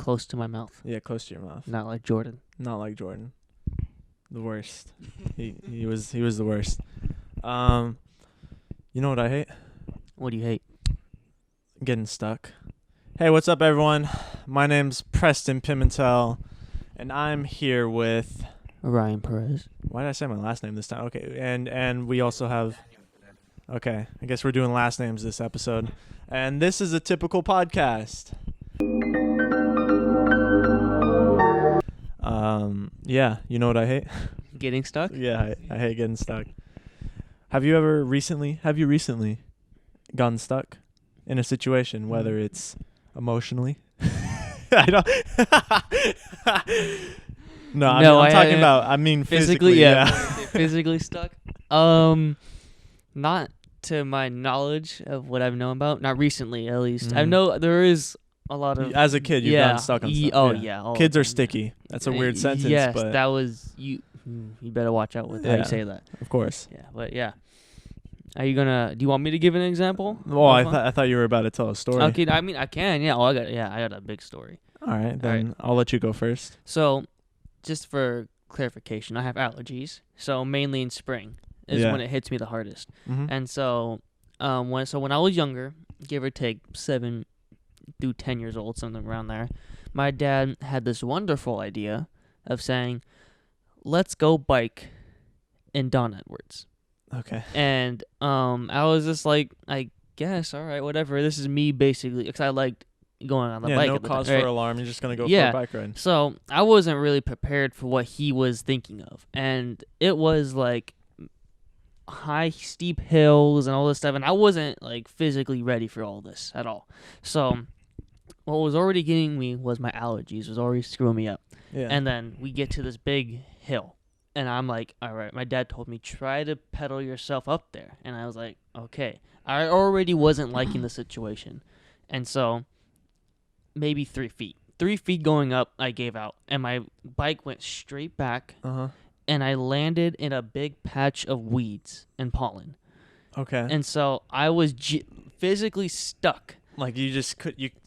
close to my mouth. Yeah, close to your mouth. Not like Jordan. Not like Jordan. The worst. he was the worst. You know what I hate? What do you hate? Getting stuck. Hey, what's up, everyone? My name's Preston Pimentel, and I'm here with Ryan Perez. Why did I say my last name this time? Okay, and we also have. Okay, I guess we're doing last names this episode, and this is a typical podcast. Yeah, you know what I hate? Getting stuck? Yeah, I hate getting stuck. Have you recently gotten stuck in a situation, whether it's emotionally? I don't. No, I'm talking about. I mean physically. Yeah. Physically stuck. Not to my knowledge of what I've known about. Not recently, at least. I know there is a lot of. As a kid, you've gotten stuck on stuff. Oh yeah. Kids are sticky. That's a weird sentence. Yes, but that was you. You better watch out with how you say that. Of course. Yeah, but yeah. Are you gonna? Do you want me to give an example? Well, I thought you were about to tell a story. Okay, I mean I can. Yeah. I got a big story. All right, then I'll let you go first. So, just for clarification, I have allergies. So mainly in spring is when it hits me the hardest. Mm-hmm. And so, when I was younger, give or take 7 through 10 years old, something around there, my dad had this wonderful idea of saying, "Let's go bike in Don Edwards." Okay. And I was just like, I guess, all right, whatever. This is me basically, because I liked going on the bike. No cause for alarm. You're just gonna go for a bike ride. So I wasn't really prepared for what he was thinking of, and it was like high, steep hills and all this stuff, and I wasn't like physically ready for all this at all. So what was already getting me was my allergies. Was already screwing me up. Yeah. And then we get to this big hill. And I'm like, all right, my dad told me, try to pedal yourself up there. And I was like, okay. I already wasn't liking the situation. And so maybe 3 feet. 3 feet going up, I gave out. And my bike went straight back. Uh-huh. And I landed in a big patch of weeds and pollen. Okay. And so I was physically stuck. Like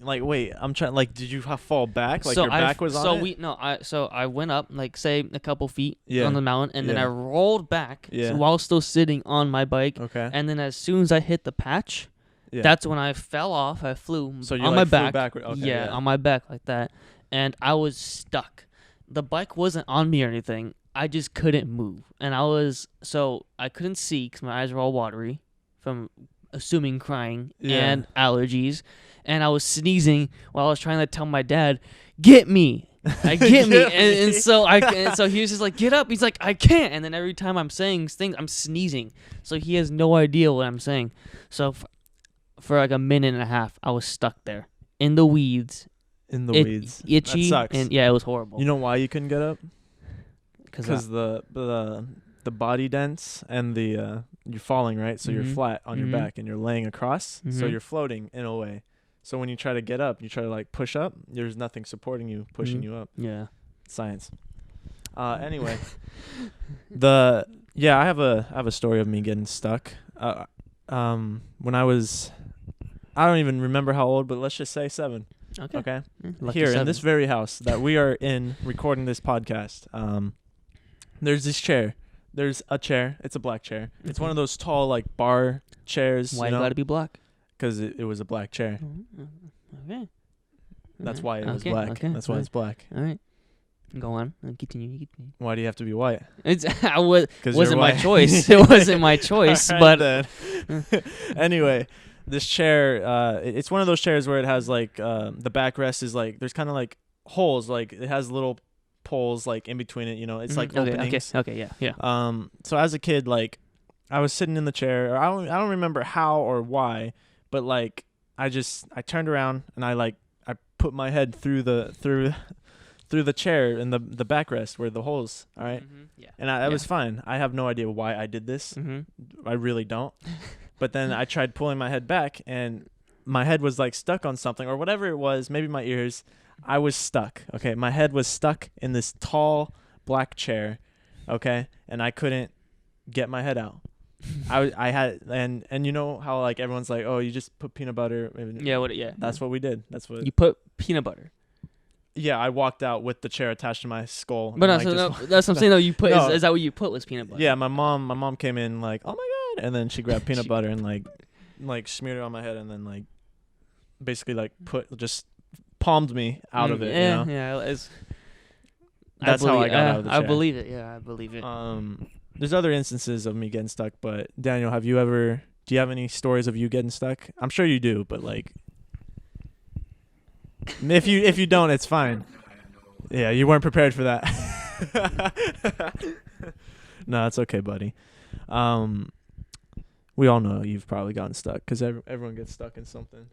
wait, I'm trying, like, did you fall back? Like your back was on it? So I went up, like, say, a couple feet on the mountain, and then I rolled back while still sitting on my bike. Okay. And then as soon as I hit the patch, that's when I fell off. I flew on my back. Backward. Okay, on my back like that. And I was stuck. The bike wasn't on me or anything. I just couldn't move. And I couldn't see because my eyes were all watery from assuming crying and allergies, and I was sneezing while I was trying to tell my dad, "Get me, get me," and so he was just like, "Get up." He's like, "I can't," and then every time I'm saying things, I'm sneezing, so he has no idea what I'm saying. So for like a minute and a half, I was stuck there in the weeds. Weeds, itchy, that sucks. And it was horrible. You know why you couldn't get up? Because the body dents and the you're falling, right? So you're flat on your back and you're laying across, so you're floating in a way. So when you try to get up, you try to like push up, there's nothing supporting you, pushing you up. Yeah. Science. Anyway, I have a story of me getting stuck. When I don't even remember how old, but let's just say 7. Okay. Here 7. In this very house that we are in recording this podcast, there's this chair. There's a chair. It's a black chair. Mm-hmm. It's one of those tall, like, bar chairs. Why gotta be black? Because it was a black chair. Okay. That's why it was black. Okay. That's why it's black. All right. Go on. Continue. Why do you have to be white? Wasn't my choice. It wasn't my choice. But anyway, this chair, it's one of those chairs where it has, like, the backrest is, like, there's kind of, like, holes. Like, it has little poles, like, in between it, it's like openings. Okay, yeah. So as a kid, like, I was sitting in the chair. I don't remember how or why, but, like, I turned around and I put my head through the chair in the backrest where the holes. All right. Mm-hmm, yeah. And I was fine. I have no idea why I did this. I really don't. But then I tried pulling my head back and my head was, like, stuck on something or whatever it was. Maybe my ears. I was stuck. Okay, my head was stuck in this tall black chair. Okay, and I couldn't get my head out. I had and you know how, like, everyone's like, oh, you just put peanut butter. Yeah. That's what we did. That's what you put peanut butter. Yeah, I walked out with the chair attached to my skull. But and, that's what I'm saying though. You put No. is that what you put was peanut butter? Yeah, my mom came in like, oh my god, and then she grabbed peanut butter and like smeared it on my head and then like basically like just palmed me out of it. Yeah, you know? yeah. That's how I got out of the chair. I believe it. Yeah, I believe it. There's other instances of me getting stuck, but Daniel, do you have any stories of you getting stuck? I'm sure you do, but like, if you don't, it's fine. Yeah, you weren't prepared for that. No, it's okay, buddy. We all know you've probably gotten stuck because everyone gets stuck in something.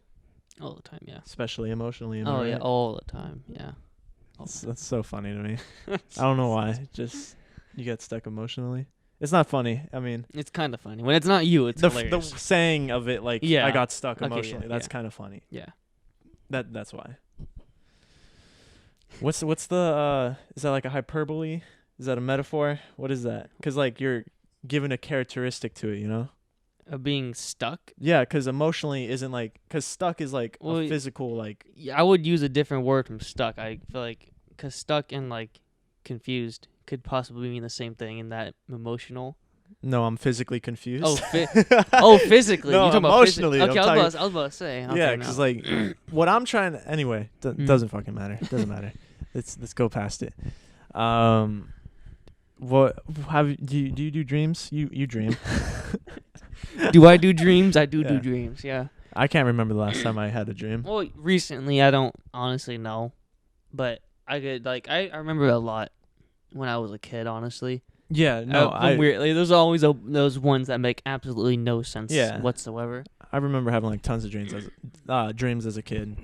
All the time, yeah. Especially emotionally. Oh yeah, all the time, yeah. That's so funny to me. I don't know why. Just you get stuck emotionally. It's not funny. I mean, it's kind of funny when it's not you. It's hilarious. The saying of it, like, I got stuck emotionally. That's kind of funny. Yeah. That's why. What's the is that like a hyperbole? Is that a metaphor? What is that? Because like you're given a characteristic to it, you know? Of being stuck? Yeah, because emotionally isn't like, because stuck is like a physical like. Yeah, I would use a different word from stuck. I feel like because stuck and like confused could possibly mean the same thing in that emotional. No, I'm physically confused. Oh, physically. No, you're talking emotionally. About okay, I was about to say. Yeah, because like what I'm trying to anyway doesn't fucking matter. Doesn't matter. Let's go past it. What do you do dreams? You dream. Do I do dreams? I do dreams. Yeah. I can't remember the last time I had a dream. Well, recently I don't honestly know, but I could like I remember a lot when I was a kid. Honestly. Yeah. No. Weirdly, there's always those ones that make absolutely no sense whatsoever. I remember having like tons of dreams as a kid.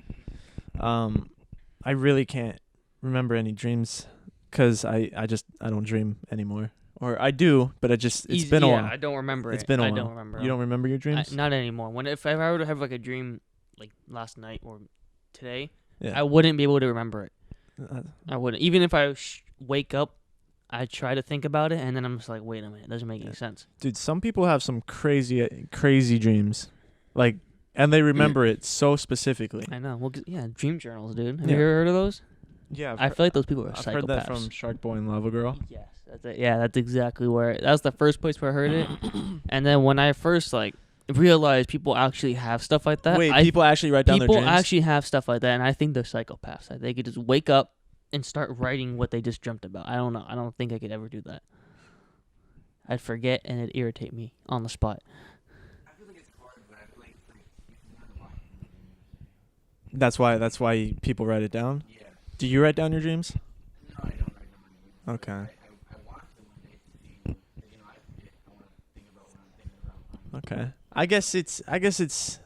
I really can't remember any dreams because I don't dream anymore. Or I do, but it's been a while. I don't remember it. It's been a while. I don't remember. You don't remember your dreams? Not anymore. If I were to have like a dream like last night or today, I wouldn't be able to remember it. I wouldn't. Even if I wake up, I try to think about it, and then I'm just like, wait a minute, it doesn't make any sense. Dude, some people have some crazy dreams. Like, and they remember it so specifically. I know. Well, dream journals, dude. Have you ever heard of those? Yeah. I feel like those people are psychopaths. I've heard that from Shark Boy and Lava Girl. Yes. That's it. Yeah, that's exactly where... That was the first place where I heard it. And then when I first, like, realized people actually have stuff like that... Wait, people actually write down their dreams? People actually have stuff like that, and I think they're psychopaths. Like, they could just wake up and start writing what they just dreamt about. I don't know. I don't think I could ever do that. I'd forget, and it'd irritate me on the spot. I feel like it's hard, but I feel like you can kind of watch it. That's why people write it down? Yeah. Do you write down your dreams? No, I don't write down my dreams. Okay. I watch them one day to see, because, I forget. I want to think about what I'm thinking about. Okay. I guess it's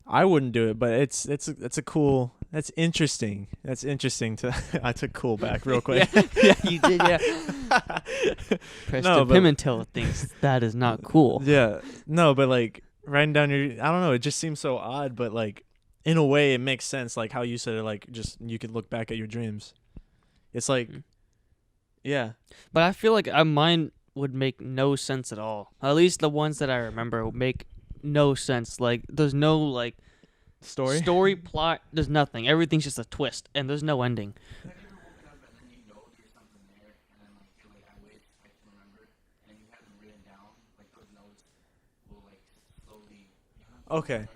I wouldn't do it, but it's a cool. That's interesting. That's interesting to. I took cool back real quick. yeah, you did. Yeah. Preston Pimentel thinks that is not cool. Yeah. No, but like writing down your. I don't know. It just seems so odd, but like in a way, it makes sense. Like how you said it. Like just you could look back at your dreams. It's like, yeah. But I feel like mine would make no sense at all. At least the ones that I remember would make no sense. Like there's no like. Story, plot, there's nothing. Everything's just a twist, and there's no ending. Have you ever woken up and then there's something there, and then like you're like, I would expect to remember, and you have them written down, like those notes will like slowly. Okay.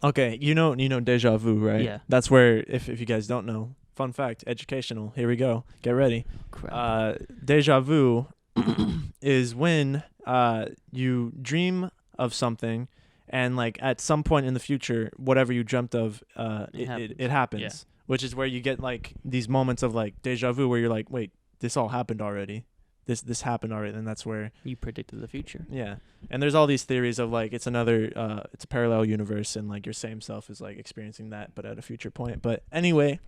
Okay, you know deja vu, right? Yeah. That's where if you guys don't know, fun fact, educational. Here we go. Get ready. Crap. Deja vu is when you dream of something. And like at some point in the future, whatever you dreamt of, it happens. Yeah. Which is where you get like these moments of like deja vu, where you're like, wait, this all happened already. This happened already, and that's where you predicted the future. Yeah, and there's all these theories of like it's a parallel universe, and like your same self is like experiencing that, but at a future point. But anyway,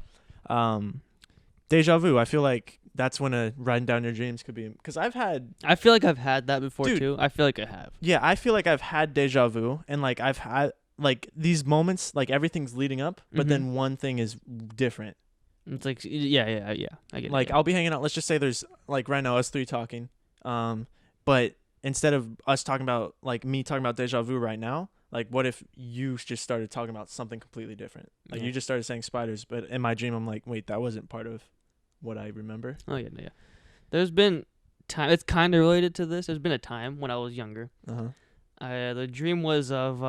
deja vu. I feel like that's when writing down your dreams could be, because I feel like I've had that before too. I feel like I have. Yeah, I feel like I've had deja vu, and like I've had like these moments, like everything's leading up, but then one thing is different. It's like yeah. I get it. Like I'll be hanging out. Let's just say there's like right now us three talking, but instead of us talking about like me talking about deja vu right now, Like, what if you just started talking about something completely different? Like, Yeah. you just started saying spiders, but in my dream, I'm like, wait, that wasn't part of what I remember. Oh yeah, yeah. There's been time. It's kind of related to this. There's been a time when I was younger. The dream was of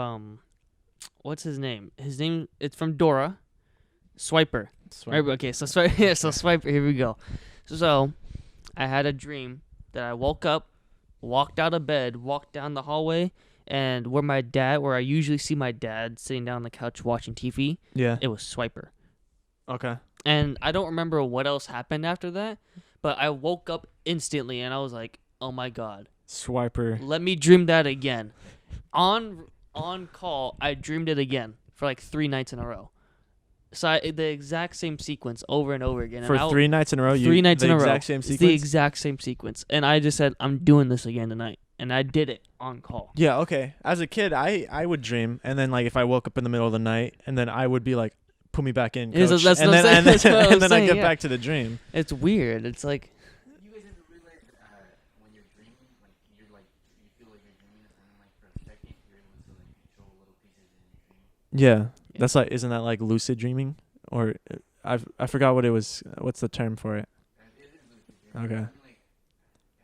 what's his name? It's from Dora, Swiper. Right, okay, so yeah, so Swiper. Here we go. So, I had a dream that I woke up, walked out of bed, walked down the hallway, and where I usually see my dad sitting down on the couch watching TV, Yeah. it was Swiper. Okay. And I don't remember what else happened after that, but I woke up instantly and I was like, "Oh my god, Swiper. let me dream that again." On call, I dreamed it again for like 3 nights in a row. So the exact same sequence over and over again. For 3 nights in a row, 3 nights in a row. The exact same It's sequence? the exact same sequence. And I just said, I'm doing this again tonight. And I did it on call. Yeah, okay. As a kid, I would dream, and then, like, if I woke up in the middle of the night, and then I would be like, put me back in, coach. That's and what I'm then, saying. and That's what then, I'm and then I saying, get yeah. back to the dream. It's weird. It's like, You guys ever realize when you're dreaming, you feel like you're dreaming, and then like for a second you're able to like control little pieces in your dream. Yeah. That's like, isn't that like lucid dreaming? Or I forgot what it was. What's the term for it? It is lucid dreaming. Okay. I mean,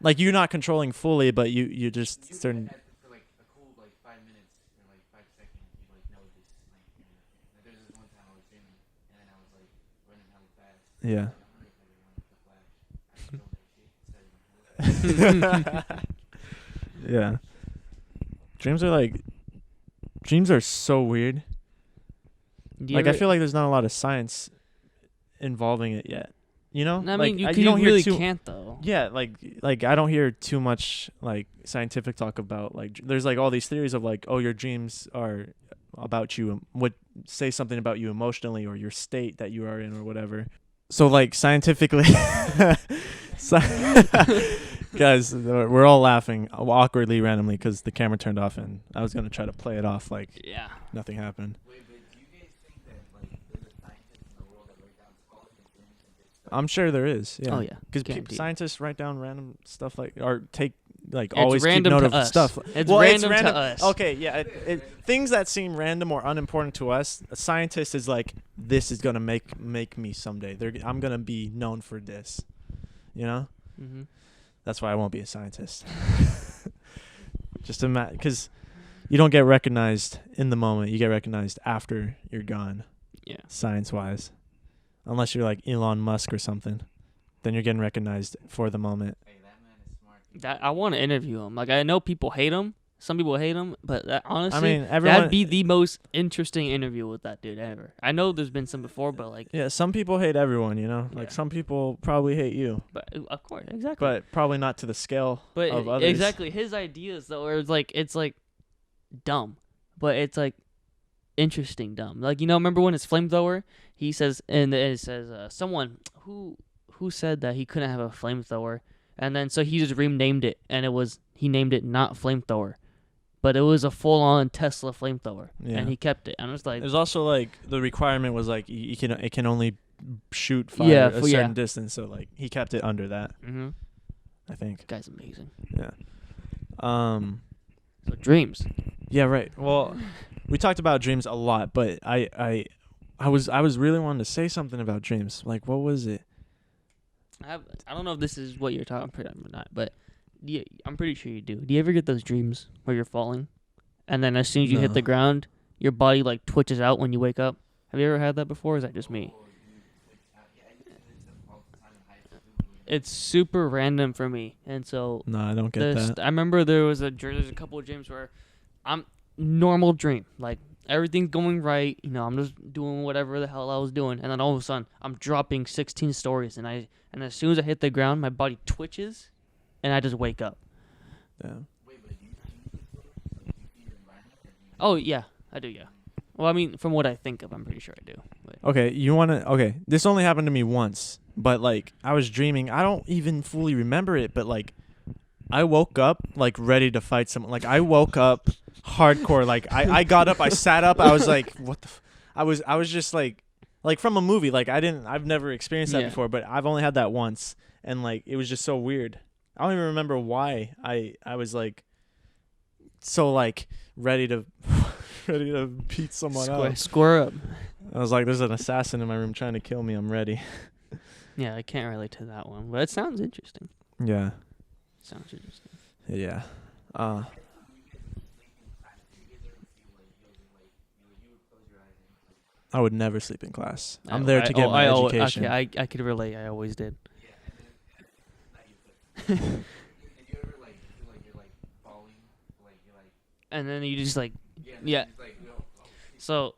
Like, you're not controlling fully, but you just you certain. for like a cool like 5 minutes or like 5 seconds, you like know this like there's this one time I was dreaming, and then I was like running hella fast. Yeah. I'm gonna play one with the Flash. I stole that shit. Yeah. Dreams are so weird. I feel like there's not a lot of science involving it yet. You know? I Like, mean, you don't hear really too, can't though. Yeah, like I don't hear too much like scientific talk about like there's like all these theories of like, oh, your dreams are about you, would say something about you emotionally or your state that you are in or whatever. So like scientifically guys, we're all laughing awkwardly randomly because the camera turned off, and I was gonna try to play it off like Yeah. nothing happened. Wait, but do you guys think that like there's a scientist in the world that writes down scholars and dreams and this stuff? I'm sure there is. Yeah. Oh yeah. Because Guaranteed. scientists write down random stuff like, or take like It's always keep random note to of us. stuff. It's Well, random to us. Okay, yeah. Things that seem random or unimportant to us, a scientist is like, this is gonna make me someday. I'm gonna be known for this. You know. Mm-hmm. That's why I won't be a scientist. Just because you don't get recognized in the moment. You get recognized after you're gone. Yeah. Science-wise, unless you're like Elon Musk or something, then you're getting recognized for the moment. Hey, that man is smart. That I want to interview him. Like I know people hate him. Some people hate him, but honestly, I mean, everyone. that'd be the most interesting interview with that dude ever. I know there's been some before, but like, Yeah, some people hate everyone, you know? Like, Yeah. some people probably hate you, but of course, exactly. but probably not to the scale But of others. exactly his ideas though, are it's like dumb, but it's like interesting dumb. Like remember when his flamethrower? He says, and it says someone who said that he couldn't have a flamethrower, and then so he just renamed it, and he named it not flamethrower. But it was a full-on Tesla flamethrower, Yeah. and he kept it. And I was like, There's also, like, the requirement was, like, it can only shoot fire a certain distance, so, like, he kept it under that, mm-hmm. I think. Guy's amazing. Yeah. So dreams. Yeah, right. Well, we talked about dreams a lot, but I was really wanting to say something about dreams. Like, what was it? I don't know if this is what you're talking about or not, but yeah, I'm pretty sure you do. Do you ever get those dreams where you're falling, and then as soon as you hit No. the ground, your body like twitches out when you wake up? Have you ever had that before? Or is that just me? It's super random for me, and so No, I don't get that. I remember there's a couple of dreams where I'm normal dream, like everything's going right, I'm just doing whatever the hell I was doing, and then all of a sudden I'm dropping 16 stories, and as soon as I hit the ground, my body twitches, and I just wake up. Yeah. Oh yeah, I do. Yeah. Well, I mean, from what I think of, I'm pretty sure I do. But Okay, okay, this only happened to me once, but, like, I was dreaming. I don't even fully remember it, but, like, I woke up, like, ready to fight someone. Like, I woke up hardcore. Like, I got up, I sat up, I was like, what the I was just, like from a movie. Like, I've never experienced that Yeah. before, but I've only had that once, and, like, it was just so weird. I don't even remember why I was, like, so, like, ready to ready to beat someone up. Square up. I was like, there's an assassin in my room trying to kill me. I'm ready. Yeah, I can't relate to that one, but it sounds interesting. Yeah. Sounds interesting. Yeah. I would never sleep in class. I'm there to get my education. Okay, I could relate. I always did. And then you just like, yeah. So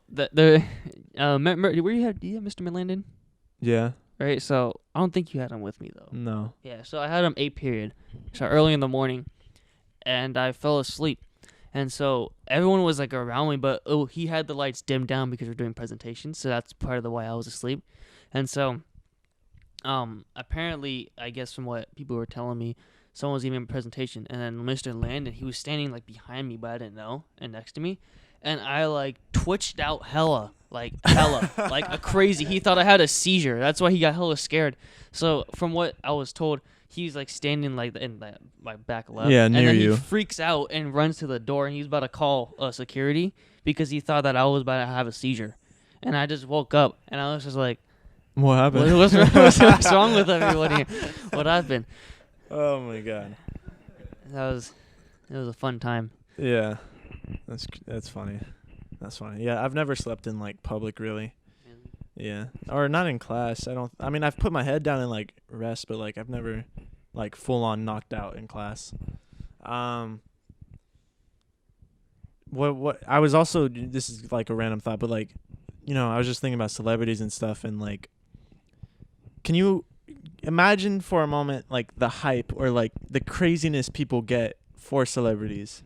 remember, do you have Mr. Melandon? Yeah. Right. So I don't think you had him with me though. No. Yeah. So I had him 8th period, so early in the morning, and I fell asleep, and so everyone was like around me, but he had the lights dimmed down because we're doing presentations, so that's part of the why I was asleep, and so, apparently, I guess from what people were telling me, someone was giving a presentation, and then Mr. Landon, he was standing like behind me, but I didn't know, and next to me, and I like twitched out hella, like a crazy. He thought I had a seizure. That's why he got hella scared. So from what I was told, he's like standing like in my back left. Yeah, near and then you. He freaks out and runs to the door, and he's about to call security because he thought that I was about to have a seizure. And I just woke up, and I was just like, what happened? What's wrong with everyone here? What happened? Oh my god. It was a fun time. Yeah. That's funny. That's funny. Yeah, I've never slept in like public really. Yeah. Or not in class. I mean, I've put my head down and like rest, but like I've never like full on knocked out in class. What I was also, this is like a random thought, but like, I was just thinking about celebrities and stuff, and like, can you imagine for a moment like the hype or like the craziness people get for celebrities?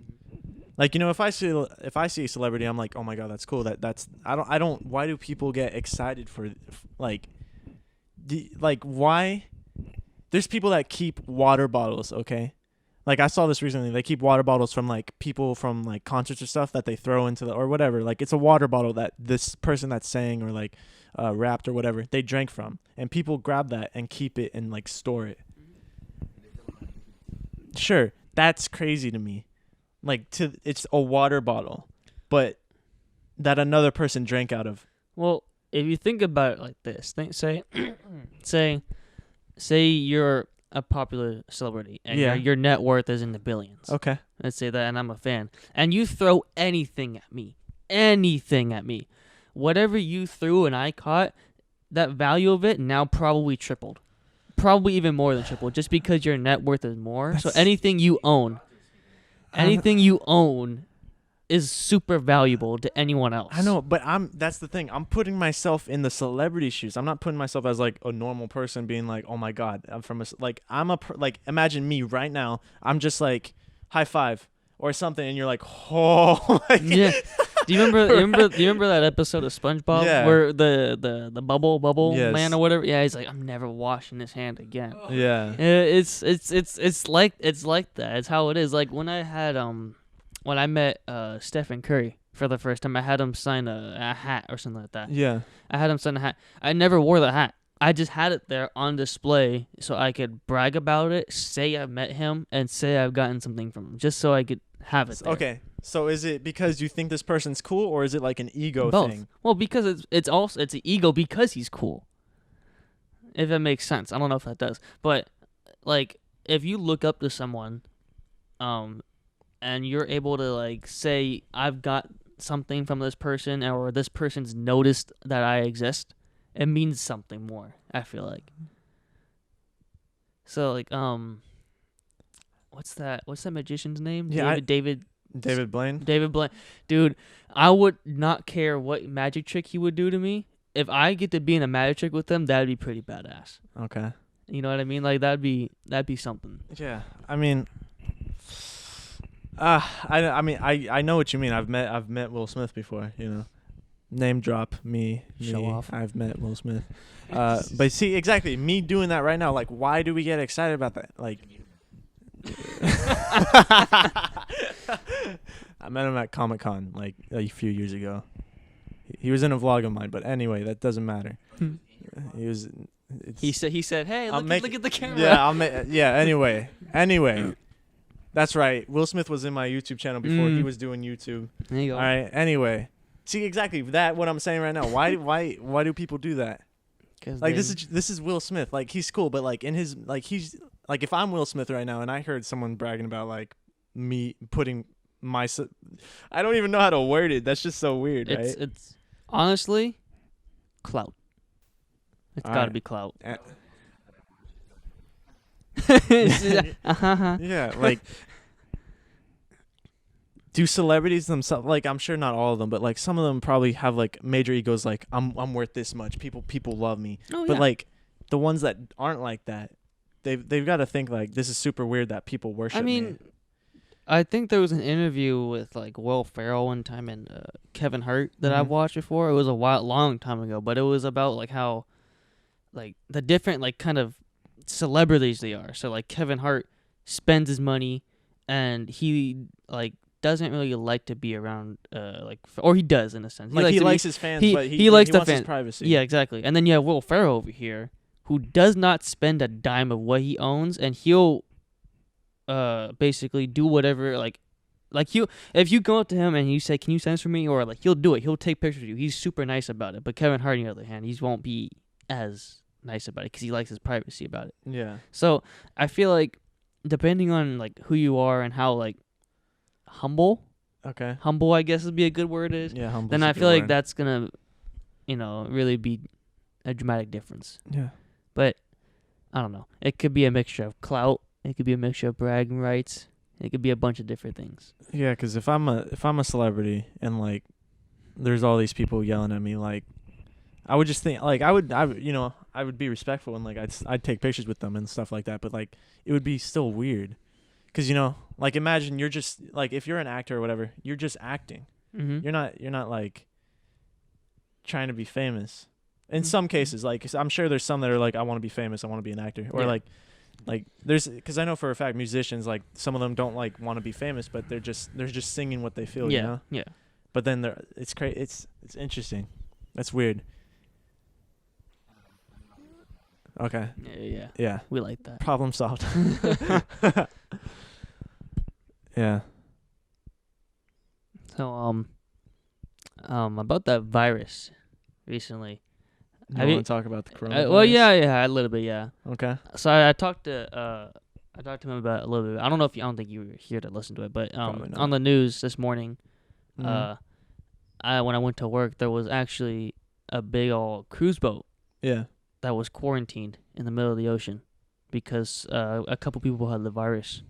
Like, if I see a celebrity, I'm like, oh my god, that's cool. I don't. Why do people get excited for like, why? There's people that keep water bottles. Okay, like I saw this recently. They keep water bottles from like people from like concerts or stuff that they throw into or whatever. Like it's a water bottle that this person that sang or like rapped or whatever they drank from, and people grab that and keep it and like store it. Sure, that's crazy to me. Like it's a water bottle, but that another person drank out of. Well, if you think about it like this, say you're a popular celebrity and your net worth is in the billions. Okay. Let's say that, and I'm a fan, and you throw anything at me, whatever you threw and I caught, that value of it now probably tripled, probably even more than tripled, just because your net worth is more. So anything you own is super valuable to anyone else. I know, but that's the thing. I'm putting myself in the celebrity shoes. I'm not putting myself as like a normal person being like, "Oh my god, I'm from imagine me right now. I'm just like high five or something and you're like, "Oh." Yeah. Do you remember that episode of SpongeBob where the bubble man or whatever? Yeah, he's like, "I'm never washing his hand again." Yeah. It's like that. It's how it is. Like when I met Stephen Curry for the first time, I had him sign a hat or something like that. Yeah. I had him sign a hat. I never wore the hat. I just had it there on display so I could brag about it, say I met him, and say I've gotten something from him, just so I could have it there. Okay. So is it because you think this person's cool, or is it like an ego Both. thing? Well, because it's an ego because he's cool. If that makes sense. I don't know if that does. But like if you look up to someone and you're able to like say I've got something from this person, or this person's noticed that I exist, it means something more, I feel like. So like what's that magician's name? Yeah, David Blaine. Dude, I would not care what magic trick he would do to me. If I get to be in a magic trick with him, that'd be pretty badass. Okay. You know what I mean? Like that'd be something. Yeah. I mean, I know what you mean. I've met Will Smith before, Name drop me. Show off. I've met Will Smith. But see, exactly, me doing that right now, like why do we get excited about that? Like I met him at Comic-Con like a few years ago. He was in a vlog of mine, but anyway, that doesn't matter. He said, "Hey, look at the camera." Yeah, Anyway, That's right. Will Smith was in my YouTube channel before he Mm. was doing YouTube. There you go. All right. Anyway, see exactly that what I'm saying right now. Why do people do that? 'Cause Like they- this is Will Smith. Like he's cool, but like in his like he's like if I'm Will Smith right now and I heard someone bragging about like me putting my I don't even know how to word it. That's just so weird, right? It's honestly clout. It's All got to right. be clout. Eh. Uh-huh. Yeah, like do celebrities themselves like I'm sure not all of them, but like some of them probably have like major egos like I'm worth this much. People love me. Oh, But yeah. like the ones that aren't like that, they've got to think like this is super weird that people worship I me. mean, I think there was an interview with like Will Ferrell one time and Kevin Hart that I've Mhm. watched before. It was a long time ago, but it was about like how like the different like kind of celebrities they are. So like Kevin Hart spends his money and he like doesn't really like to be around or he does in a sense. Like he to be- likes his fans, he- but he likes the wants his fan- privacy. Yeah, exactly. And then you have Will Ferrell over here who does not spend a dime of what he owns, and he'll basically do whatever like he'll if you go up to him and you say, "Can you sign this for me?" or like he'll do it. He'll take pictures of you. He's super nice about it. But Kevin Hart, on the other hand, he won't be as nice about it because he likes his privacy about it. Yeah. So I feel like depending on like who you are and how like humble, I guess would be a good word is. Yeah. Humble's Then a I good feel like word. that's gonna, really be a dramatic difference. Yeah. But I don't know. It could be a mixture of clout. It could be a mixture of bragging rights. It could be a bunch of different things. Yeah, because if I'm a celebrity and like there's all these people yelling at me, like I would just think like I would be respectful and like I'd take pictures with them and stuff like that. But like it would be still weird, because like imagine you're just like if you're an actor or whatever, you're just acting. Mm-hmm. You're not like trying to be famous. In Mhm. some cases, like I'm sure there's some that are like I want to be famous, I want to be an actor, or Yeah. like there's because I know for a fact musicians like some of them don't like want to be famous, but they're just singing what they feel. Yeah. You know? Yeah. But then it's crazy. It's interesting. That's weird. Okay. Yeah. Yeah. We like that. Problem solved. Yeah. So about that virus recently. You Have you- want to talk about the coronavirus? Well, yeah, a little bit, yeah. Okay. So I talked to him about it a little bit. I don't think you were here to listen to it, but Probably not. on the news this morning, Mhm. when I went to work, there was actually a big old cruise boat Yeah. that was quarantined in the middle of the ocean because a couple people had the virus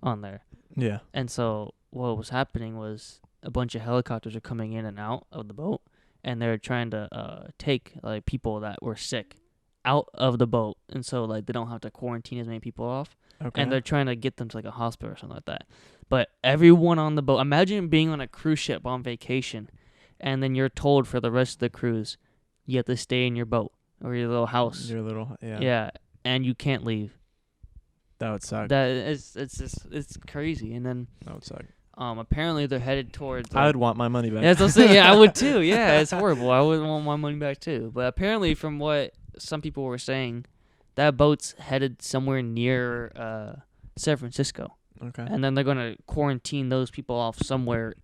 on there. Yeah. And so what was happening was a bunch of helicopters are coming in and out of the boat, and they're trying to take like people that were sick out of the boat, and so like they don't have to quarantine as many people off, Okay. and they're trying to get them to like a hospital or something like that. But everyone on the boat, imagine being on a cruise ship on vacation, and then you're told for the rest of the cruise you have to stay in your boat or your little house. Your little Yeah, and you can't leave. That would suck. That it's crazy. And then That would suck. apparently they're headed towards. I would want my money back. Yeah, that's what I'm saying. Yeah, I would too. Yeah, it's horrible. I would want my money back too. But apparently, from what some people were saying, that boat's headed somewhere near San Francisco, Okay. and then they're gonna quarantine those people off somewhere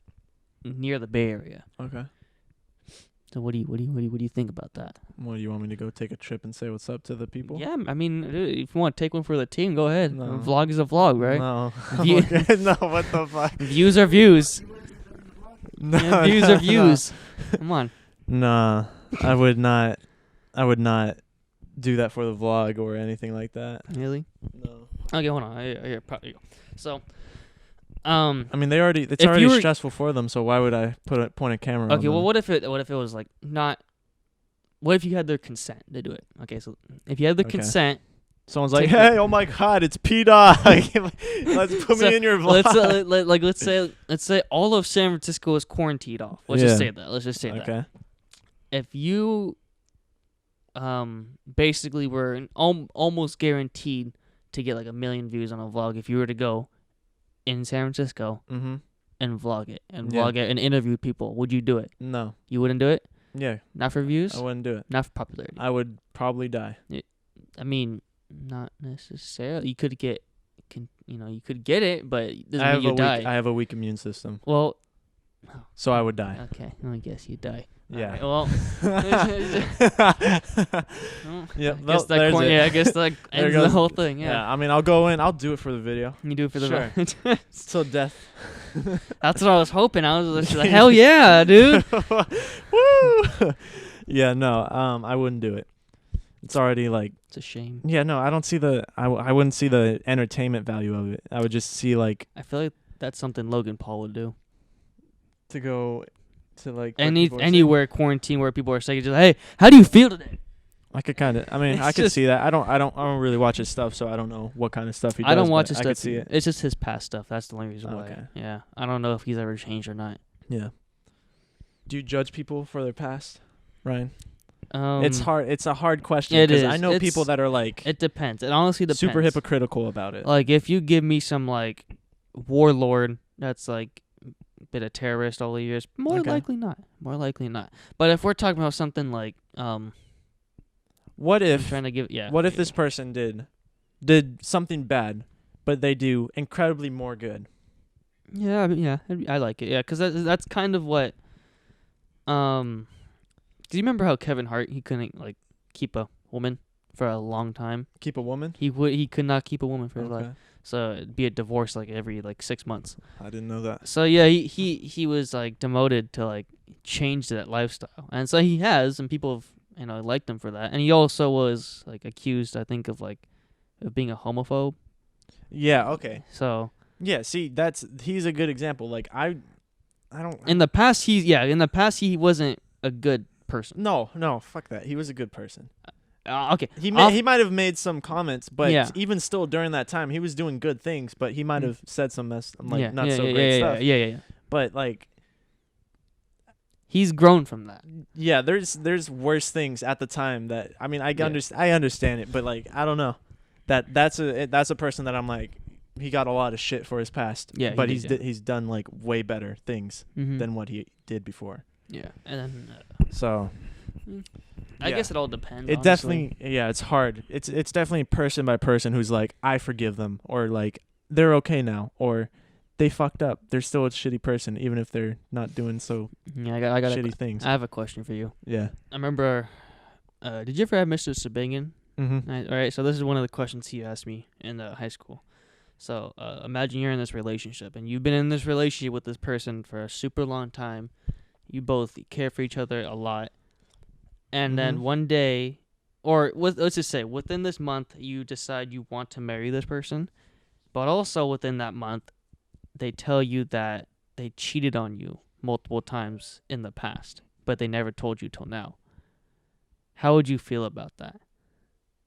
near the Bay Area. Okay. So what do you think about that? What, do you want me to go take a trip and say what's up to the people? Yeah, I mean, if you want to take one for the team, go ahead. No. A vlog is a vlog, right? No. View- Okay. No, what the fuck? Views are views. No, Yeah, views no, are views. Come on. Nah, I would not. I would not do that for the vlog or anything like that. Really? No. Okay, hold on. Here you go. So, I mean, it's If already you were- stressful for them. So why would I point a camera? on okay, well, them? what if it was like not? What if you had their consent to do it? Okay, so if you had the Okay. consent, Someone's like, take "Hey, oh my God, it's Pdog. Let's put So, me in your vlog." let's say all of San Francisco is quarantined off. Let's just Yeah. say that. Let's just say that. Okay. If you basically were almost guaranteed to get like 1 million views on a vlog if you were to go in San Francisco Mm-hmm. and vlog it and Yeah. vlog it and interview people, would you do it? No. You wouldn't do it? Yeah, Not for views? I wouldn't do it. Not for popularity. I would probably die. I mean, not necessarily. You could get you could get it, but it doesn't I mean you die. I have a weak immune system, Well, so I would die. okay, I guess you die. Yeah. All right, well, Yep. I guess that corny, I guess that ends the goes- whole thing. Yeah. Yeah. I mean, I'll go in. I'll do it for the video. You do it for the Sure. Till death. That's what I was hoping. I was just like, hell yeah, dude. Woo! Yeah. No. I wouldn't do it. It's already like. It's a shame. Yeah. No. I don't see the. I wouldn't see the entertainment value of it. I would just see like I feel like that's something Logan Paul would do. to go to like what people are saying. Anywhere quarantine where people are saying, just, hey, how do you feel today? I could kind of. I mean, It's I could just- see that. I don't really watch his stuff, so I don't know what kind of stuff he does. I don't watch but his I stuff. could see it. It's just his past stuff. That's the only reason why. Okay. Yeah. I don't know if he's ever changed or not. Yeah. Do you judge people for their past, Ryan? Um, It's hard. It's a hard question it because is. I know people It's- that are like It depends. It honestly depends. super hypocritical about it. Like, if you give me some, like, warlord that's, like, been a terrorist all the years, more Okay. likely not. More likely not. But if we're talking about something like, What I'm if? trying to give, yeah. What if this person did something bad, but they do incredibly more good? Yeah, I like it. Yeah, because that's kind of what. Do you remember how Kevin Hart, he couldn't like keep a woman for a long time? Keep a woman? He could not keep a woman for his life. Okay. So it'd be a divorce like every 6 months. I didn't know that. So yeah, he was like demoted to like change that lifestyle, and so he has, and people have liked him for that. And he also was like accused, I think, of being a homophobe. Yeah. Okay. So Yeah. See, he's a good example. Like I don't. in the past, he wasn't a good person. No. Fuck that. He was a good person. Okay. He might have made some comments, but Yeah. even still during that time, he was doing good things. But he might have said some not so great yeah, stuff. Yeah. But like, He's grown from that. yeah, there's worse things at the time that I mean I understand it, but like I don't know that's a person that I'm like he got a lot of shit for his past. Yeah, but he did, he's done like way better things Mm-hmm. than what he did before. Yeah, and then So I Yeah. guess it all depends. it honestly. definitely it's hard. It's definitely person by person who's like I forgive them or like they're okay now or they fucked up. They're still a shitty person even if they're not doing so Yeah, I got shitty things. I have a question for you. Yeah. I remember. Did you ever have Mr. Sabigan? Mhm. All right, so this is one of the questions he asked me in high school. So imagine you're in this relationship, and you've been in this relationship with this person for a super long time. You both care for each other a lot. And then Mhm. one day, or let's just say within this month, you decide you want to marry this person. But also within that month, they tell you that they cheated on you multiple times in the past, but they never told you till now. How would you feel about that?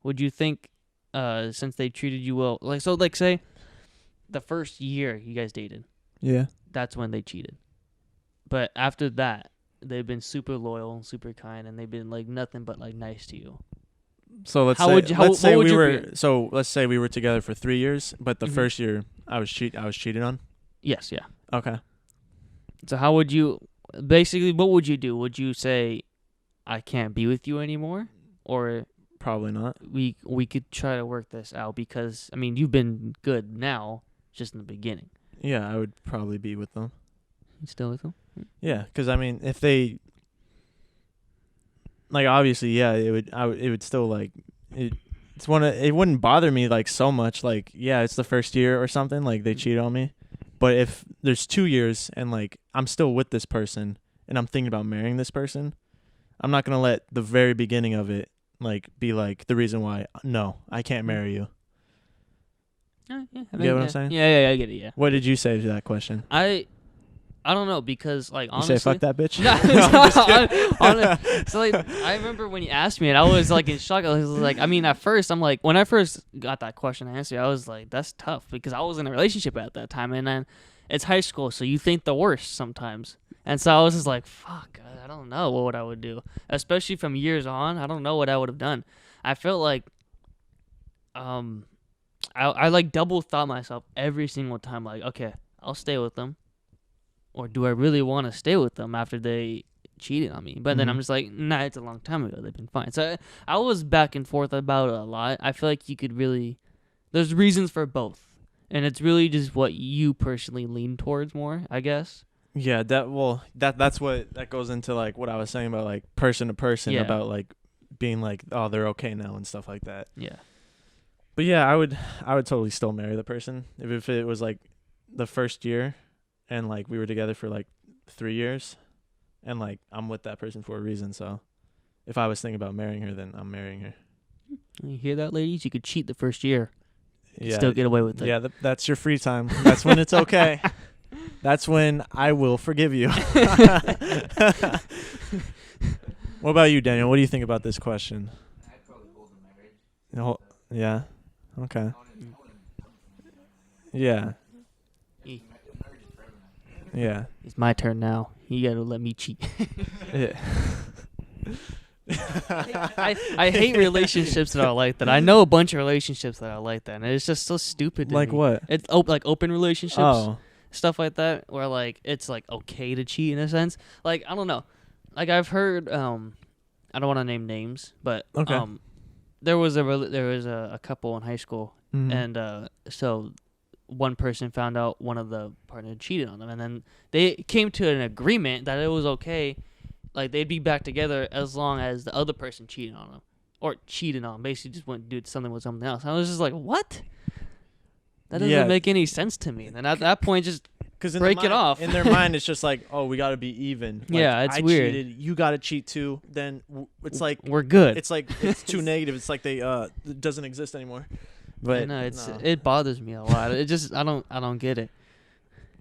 Would you think, since they treated you well, say, the first year you guys dated, Yeah. that's when they cheated. But after that, they've been super loyal and super kind, and they've been like nothing but like nice to you. So let's How say would you- how- let's what say would we your were be- so let's say we were together for 3 years, but the Mhm. first year I was cheated on. Yes, yeah. Okay. So how would you, basically, what would you do? Would you say, I can't be with you anymore? Or Probably not. we could try to work this out because, I mean, you've been good now, just in the beginning. Yeah, I would probably be with them. You still with them? Yeah, because I mean, if they like, obviously, yeah, it would still like it. It wouldn't bother me like so much. Like, yeah, it's the first year or something. Like they cheated on me, but if there's 2 years and like I'm still with this person and I'm thinking about marrying this person, I'm not gonna let the very beginning of it like be like the reason why no, I can't marry you. Yeah, You get what I'm saying? Yeah, I get it, yeah. What did you say to that question? I don't know, because, like, You honestly... say fuck that bitch? No, I'm just kidding. so, like, I remember when you asked me it, I was, like, in shock. I was like, I mean, at first, I'm like, when I first got that question answered, I was like, that's tough, because I was in a relationship at that time, and then it's high school, so you think the worst sometimes. And so I was just like, fuck, I don't know what I would do. Especially from years on, I don't know what I would have done. I felt like, I like double thought myself every single time, like, okay, I'll stay with them. Or do I really want to stay with them after they cheated on me? But then I'm just like, nah, it's a long time ago. They've been fine. So I was back and forth about it a lot. I feel like you could really... There's reasons for both. And it's really just what you personally lean towards more, I guess. Yeah, that's what that goes into like what I was saying about like person to person Yeah. about like being like, oh, they're okay now and stuff like that. Yeah. But yeah, I would totally still marry the person if it was like the first year and like we were together for like 3 years and like I'm with that person for a reason. So if I was thinking about marrying her, then I'm marrying her. You hear that, ladies? You could cheat the first year. Yeah. Still get away with it. Yeah, that's your free time. That's when it's okay. That's when I will forgive you. What about you, Daniel? What do you think about this question? I'd probably hold the marriage. Yeah. Okay. I wouldn't Yeah. E- marriage is forever now. Yeah. It's my turn now. You gotta let me cheat. Yeah. I hate relationships that are like that. I know a bunch of relationships that are like that, and it's just so stupid to Like me. what? It's like open relationships, Oh. stuff like that, where like it's like okay to cheat in a sense. Like I don't know, like I've heard. I don't want to name names, but Okay. there was a couple in high school, Mhm. and so one person found out one of the partner cheated on them, and then they came to an agreement that it was okay. Like, they'd be back together as long as the other person cheated on them. Or cheated on them. Basically, just went and did something with something else. I was just like, what? That doesn't make any sense to me. And at that point, just 'Cause break it off. In their mind, it's just like, oh, we got to be even. Like, Yeah, it's I weird. Cheated, you got to cheat too. Then it's like we're good. it's like it's too negative. It's like they it doesn't exist anymore. But no, no. it bothers me a lot. It just I don't get it.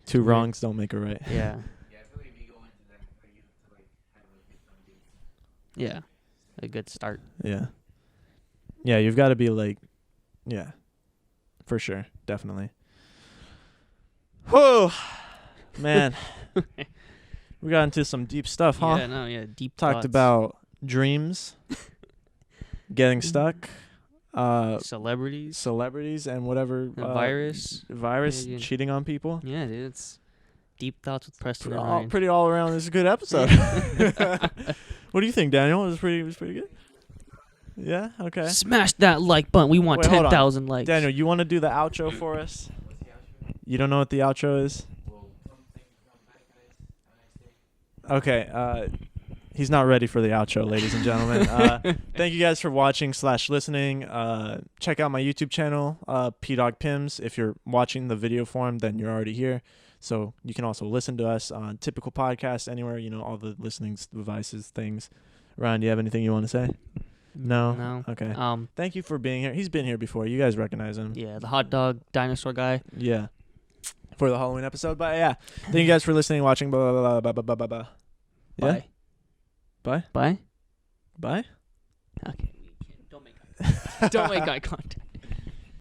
Two weird. wrongs don't make a right. Yeah, Yeah, I feel like if you go into that, like, you have to like have a good foundation. yeah, a good start. Yeah. Yeah, you've got to be like, yeah, for sure, definitely. Whoa, man, we got into some deep stuff, huh? Yeah, deep Talked thoughts. about dreams, getting stuck, celebrities, and whatever the virus. Yeah. cheating on people. Yeah, dude, it's deep thoughts with Preston and Ryan. Pretty all around. This is a good episode. What do you think, Daniel? It was pretty good. Yeah. Okay. Smash that like button. We want Wait, hold on. 10,000 likes. Daniel, you want to do the outro for us? What's the outro? You don't know what the outro is? Well, thank you for coming back, guys. Have a nice day. Okay. He's not ready for the outro, ladies and gentlemen. Thank you guys for watching / listening. Check out my YouTube channel, Pdog Pimz. If you're watching the video form, then you're already here. So you can also listen to us on typical podcasts anywhere, all the listening devices, things. Ryan, do you have anything you want to say? No? Okay. Thank you for being here. He's been here before. You guys recognize him. Yeah, the hot dog dinosaur guy. Yeah. For the Halloween episode. But yeah. Thank you guys for listening, watching. Blah, blah, blah, blah, blah, blah, blah. Yeah? Bye. Bye? Bye? Bye? Okay. Don't make eye contact.